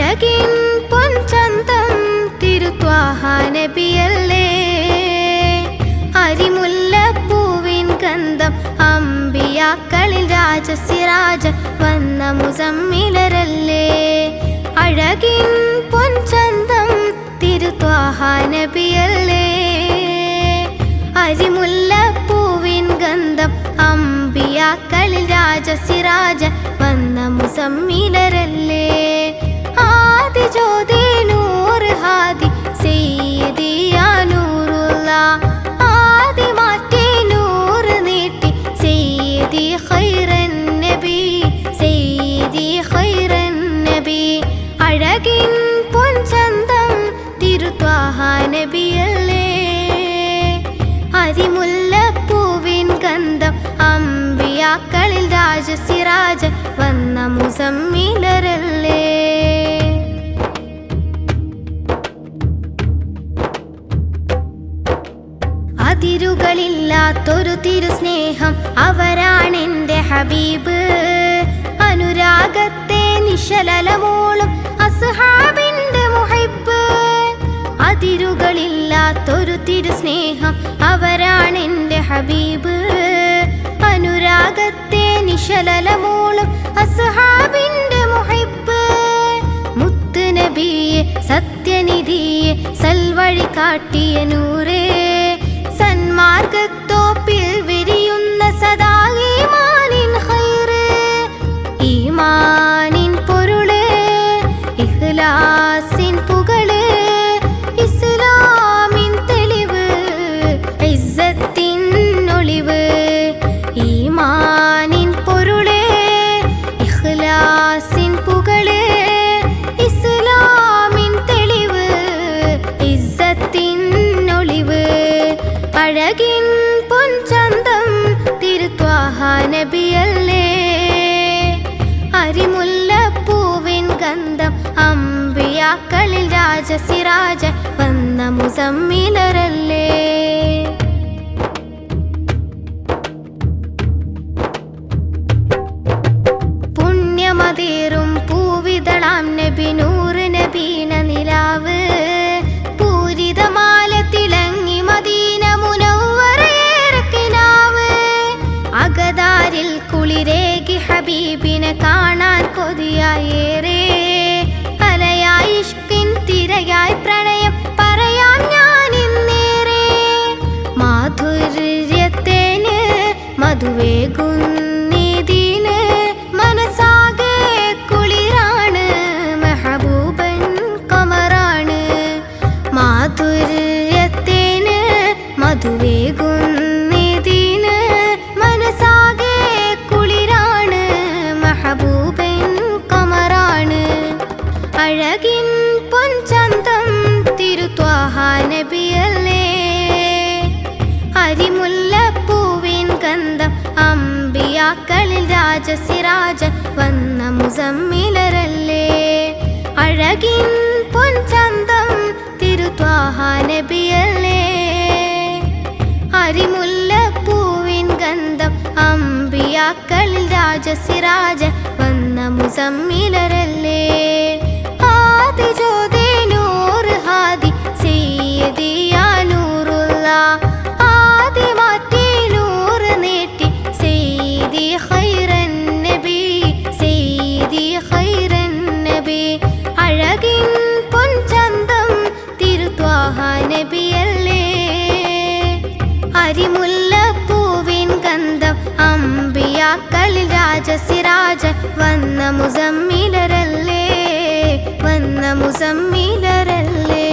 അഴകിൻ പൊൻചന്തം തിരുത്വാഹ നബിയല്ലേ. അരിമുല്ലപ്പൂവിൻ ഗന്ധം അമ്പിയാക്കളിൽ രാജസിരാജ വന്ന മുസമ്മിലരല്ലേ. അഴകിൻ പൊൻചന്തം തിരുത്വാഹ നബിയല്ലേ. അരിമുല്ലപ്പൂവിൻ ഗന്ധം അമ്പിയാക്കളിൽ രാജസിരാജ വന്ന മുസമ്മിലരല്ലേ. ആദി ജ്യോതി നൂർ ഹാദി സയ്യിദി യാ നൂറുല്ലാഹ്. ആദി മാറ്റി നൂർ നീട്ടി സയ്യിദി ഖൈറൻ നബി സയ്യിദി ഖൈറൻ നബി. അഴകിൻ പൊൻചന്തം തിരുത്വാഹ നബിയല്ലേ. അരിമുല്ലപ്പൂവിൻ ഗന്ധം അമ്പിയാക്കളിൽ രാജസിരാജ വന്ന മുസമ്മിലരല്ലേ. അതിരുകളില്ലാത്തൊരു തിരുസ്നേഹം അവരാണെൻ്റെ ഹബീബ്. അനുരാഗത്തെ നിശലമോളും അസ്ഹാബിൻ്റെ മുഹബ്ബ്. അതിരുകളില്ലാത്തൊരു തിരുസ്നേഹം അവരാണെൻ്റെ ഹബീബ്. അനുരാഗത്തെ നിശലമോളും അസ്ഹാബിൻ്റെ മുഹബ്ബ്. മുത്ത് നബിയെ സത്യനിധിയെ സൽവഴി കാട്ടിയ നൂറേ. സന്മാർഗത്തോപ്പിൽ വിരിയുന്ന സദാ ഈമാനിൻ ഖൈറ്. ഈമാനിൻ പൊരുള് ഇഖ്ലാസിൻ പുകള്. ഇസ്ലാമിൻ തെളിവ് ഇസ്സത്തിൻ ഒളിവ്. ഈമാനിൻ പൊരുള് ഇഖ്ലാസിൻ പുകള്. ഇസ്ലാമിൻ തെളിവ് ഇസ്സത്തിൻ ഒളിവ്. അഴകിൻ പൊൻചന്തം തിരുത്വാഹ നബിയല്ലേ. അരിമുല്ലപ്പൂവിൻ ഗന്ധം അമ്പിയാക്കളിൽ രാജസിരാജ വന്ന മുസമ്മിലരല്ലേ. പുണ്യമതേറും പൂവിതളാം നബി നൂറ് നബീന നിലാവ്. പൂരിതമാല തിളങ്ങി മദീന മുനവ്വറയേറക്കിനാവ്. അകതാരിൽ കുളിരേകി ഹബീബിനെ കാണാൻ കൊതിയായേറെ. അലയായി ഇഷ്കിൻ തിരയായി പ്രണയം പറയാം ഞാനിന്നേറെ. മാധുര്യത്തേന് മധുവേകുന്നീതിന് മനസ്സാകെ കുളിരാണ് മെഹബൂബൻ കമറാണ്. മാധുര്യത്തേന് മധുവേകുന്നീതിന് മനസ്സാകെ കുളിരാണ് മെഹബൂബൻ കമറാണ്. അഴകിൻ പൊൻചന്തം തിരുത്വാഹ നബിയല്ലേ. അരിമുല്ലപ്പൂവിൻ ഗന്ധം അമ്പിയാക്കളിൽ രാജസിരാജ വന്ന മുസമ്മിലരല്ലേ. അഴകിൻ പൊൻചന്തം തിരുത്വാഹ നബിയല്ലേ. അരിമുല്ലപ്പൂവിൻ ഗന്ധം അമ്പിയാക്കളിൽ രാജസിരാജ വന്ന മുസമ്മിലരല്ലേ. ആദി ജ്യോതി നൂർ ഹാദി സയ്യിദി യാ നൂറുല്ലാഹ്. ആദി മാറ്റി നൂർ നീട്ടി സയ്യിദി ഖൈറൻ നബി സയ്യിദി ഖൈറൻ നബി. അഴകിൻ പൊൻചന്തം തിരുത്വാഹ നബിയല്ലേ. അരിമുല്ലപ്പൂവിൻ ഗന്ധം അമ്പിയാക്കളിൽ രാജസിരാജ വന്ന മുസമ്മിലരല്ലേ വന്ന മുസമ്മിലരല്ലേ.